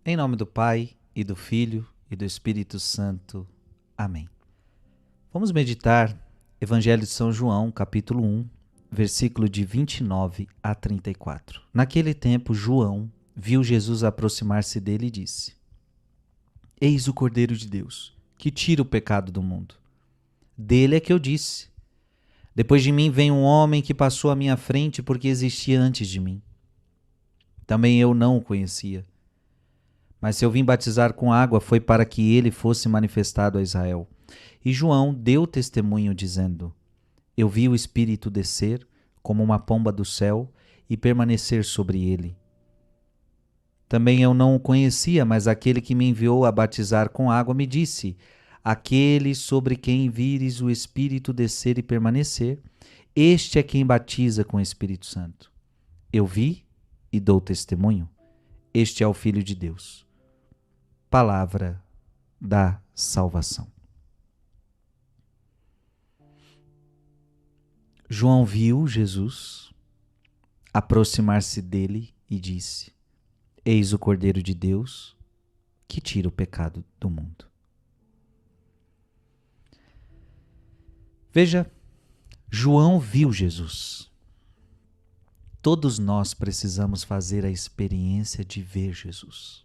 Em nome do Pai, e do Filho, e do Espírito Santo. Amém. Vamos meditar Evangelho de São João, capítulo 1, versículo de 29 a 34. Naquele tempo, João viu Jesus aproximar-se dele e disse: Eis o Cordeiro de Deus, que tira o pecado do mundo. Dele é que eu disse: Depois de mim vem um homem que passou à minha frente porque existia antes de mim. Também eu não o conhecia. Mas se eu vim batizar com água, foi para que ele fosse manifestado a Israel. E João deu testemunho, dizendo: Eu vi o Espírito descer, como uma pomba do céu, e permanecer sobre ele. Também eu não o conhecia, mas aquele que me enviou a batizar com água me disse: Aquele sobre quem vires o Espírito descer e permanecer, este é quem batiza com o Espírito Santo. Eu vi e dou testemunho. Este é o Filho de Deus. Palavra da salvação. João viu Jesus aproximar-se dele e disse: Eis o Cordeiro de Deus que tira o pecado do mundo. Veja, João viu Jesus. Todos nós precisamos fazer a experiência de ver Jesus.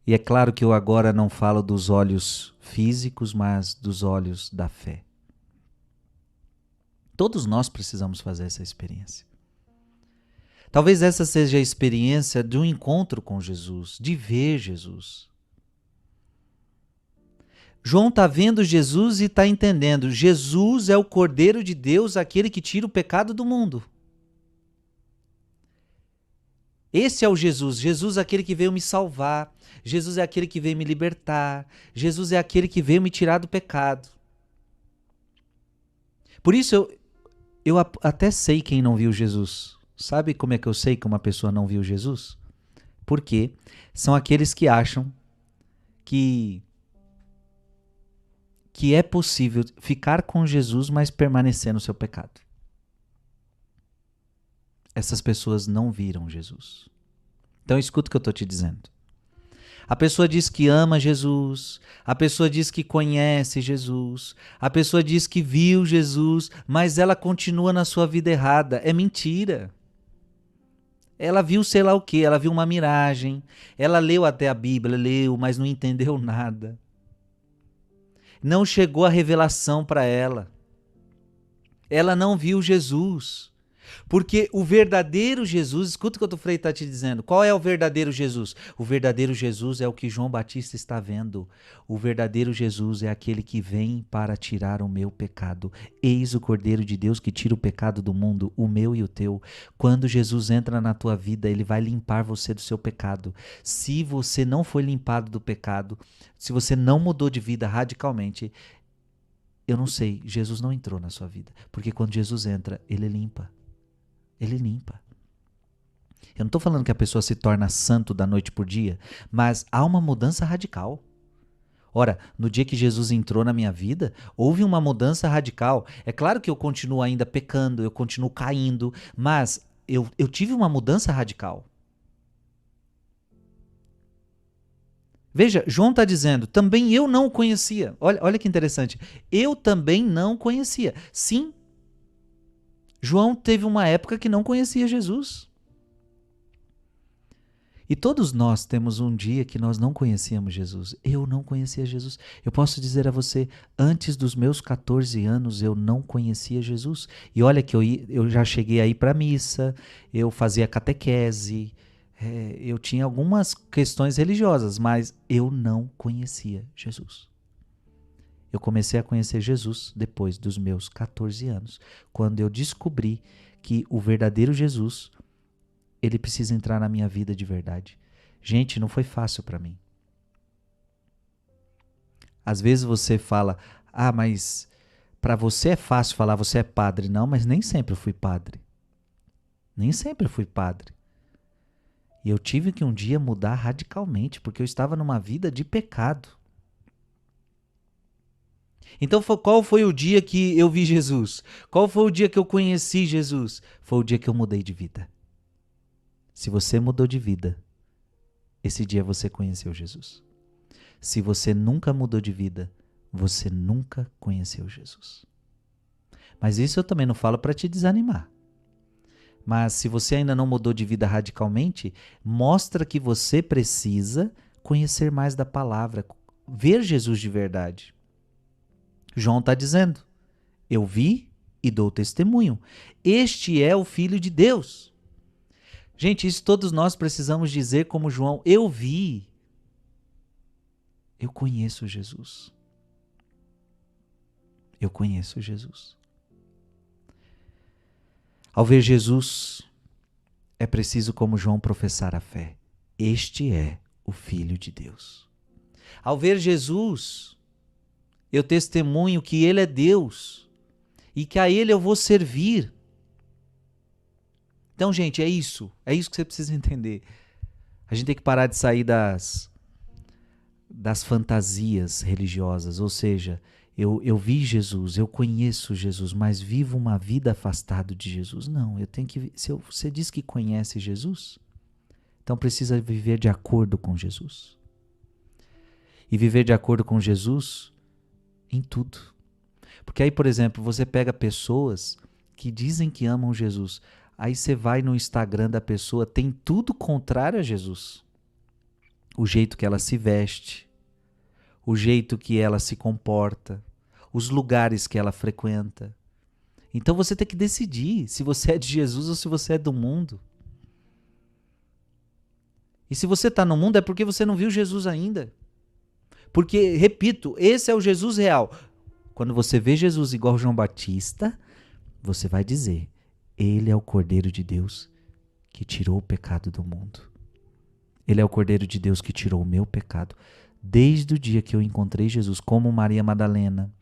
E é claro que eu agora não falo dos olhos físicos, mas dos olhos da fé. Todos nós precisamos fazer essa experiência. Talvez essa seja a experiência de um encontro com Jesus, de ver Jesus. João está vendo Jesus e está entendendo: Jesus é o Cordeiro de Deus, aquele que tira o pecado do mundo. Esse é o Jesus. Jesus é aquele que veio me salvar. Jesus é aquele que veio me libertar. Jesus é aquele que veio me tirar do pecado. Por isso eu até sei quem não viu Jesus. Sabe como é que eu sei que uma pessoa não viu Jesus? Porque são aqueles que acham que é possível ficar com Jesus, mas permanecer no seu pecado. Essas pessoas não viram Jesus. Então escuta o que eu estou te dizendo. A pessoa diz que ama Jesus, a pessoa diz que conhece Jesus, a pessoa diz que viu Jesus, mas ela continua na sua vida errada. É mentira. Ela viu sei lá o quê, ela viu uma miragem, ela leu até a Bíblia, mas não entendeu nada. Não chegou a revelação para ela. Ela não viu Jesus. Porque o verdadeiro Jesus, escuta o que o Frei está te dizendo, qual é o verdadeiro Jesus? O verdadeiro Jesus é o que João Batista está vendo. O verdadeiro Jesus é aquele que vem para tirar o meu pecado. Eis o Cordeiro de Deus que tira o pecado do mundo, o meu e o teu. Quando Jesus entra na tua vida, ele vai limpar você do seu pecado. Se você não foi limpado do pecado, se você não mudou de vida radicalmente, eu não sei, Jesus não entrou na sua vida. Porque quando Jesus entra, ele limpa. Ele limpa. Eu não estou falando que a pessoa se torna santo da noite por dia, mas há uma mudança radical. Ora, no dia que Jesus entrou na minha vida, houve uma mudança radical. É claro que eu continuo ainda pecando, eu continuo caindo, mas eu tive uma mudança radical. Veja, João está dizendo, também eu não o conhecia. Olha que interessante. Eu também não conhecia. Sim, João teve uma época que não conhecia Jesus. E todos nós temos um dia que nós não conhecíamos Jesus. Eu não conhecia Jesus. Eu posso dizer a você, antes dos meus 14 anos eu não conhecia Jesus. E olha que eu já cheguei aí para a missa, eu fazia catequese, eu tinha algumas questões religiosas, mas eu não conhecia Jesus. Eu comecei a conhecer Jesus depois dos meus 14 anos, quando eu descobri que o verdadeiro Jesus, ele precisa entrar na minha vida de verdade. Gente, não foi fácil para mim. Às vezes você fala, mas para você é fácil falar, você é padre. Não, mas nem sempre eu fui padre. Nem sempre eu fui padre. E eu tive que um dia mudar radicalmente, porque eu estava numa vida de pecado. Então, qual foi o dia que eu vi Jesus? Qual foi o dia que eu conheci Jesus? Foi o dia que eu mudei de vida. Se você mudou de vida, esse dia você conheceu Jesus. Se você nunca mudou de vida, você nunca conheceu Jesus. Mas isso eu também não falo para te desanimar. Mas se você ainda não mudou de vida radicalmente, mostra que você precisa conhecer mais da palavra, ver Jesus de verdade. João está dizendo, eu vi e dou testemunho. Este é o Filho de Deus. Gente, isso todos nós precisamos dizer como João, eu vi. Eu conheço Jesus. Eu conheço Jesus. Ao ver Jesus, é preciso, como João, professar a fé. Este é o Filho de Deus. Ao ver Jesus, eu testemunho que Ele é Deus e que a Ele eu vou servir. Então, gente, é isso que você precisa entender. A gente tem que parar de sair das fantasias religiosas, ou seja, eu vi Jesus, eu conheço Jesus, mas vivo uma vida afastado de Jesus. Não, eu tenho que. Você diz que conhece Jesus, então precisa viver de acordo com Jesus. E viver de acordo com Jesus em tudo. Porque aí, por exemplo, você pega pessoas que dizem que amam Jesus, aí você vai no Instagram da pessoa, tem tudo contrário a Jesus. O jeito que ela se veste, o jeito que ela se comporta, os lugares que ela frequenta. Então você tem que decidir se você é de Jesus ou se você é do mundo. E se você está no mundo é porque você não viu Jesus ainda. Porque, repito, esse é o Jesus real. Quando você vê Jesus igual João Batista, você vai dizer, Ele é o Cordeiro de Deus que tirou o pecado do mundo. Ele é o Cordeiro de Deus que tirou o meu pecado. Desde o dia que eu encontrei Jesus, como Maria Madalena,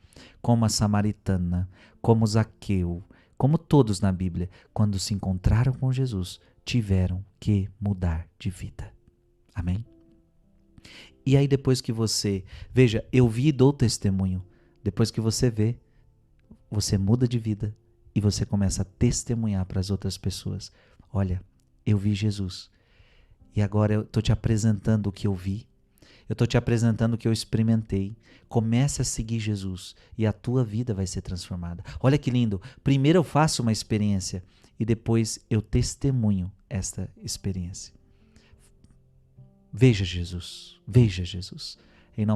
como a Samaritana, como Zaqueu, como todos na Bíblia, quando se encontraram com Jesus, tiveram que mudar de vida. Amém? E aí depois que você, veja, eu vi e dou testemunho. Depois que você vê, você muda de vida e você começa a testemunhar para as outras pessoas. Olha, eu vi Jesus. E agora eu estou te apresentando o que eu vi. Eu estou te apresentando o que eu experimentei. Comece a seguir Jesus e a tua vida vai ser transformada. Olha que lindo. Primeiro eu faço uma experiência e depois eu testemunho esta experiência. Veja Jesus. Veja Jesus. Em nome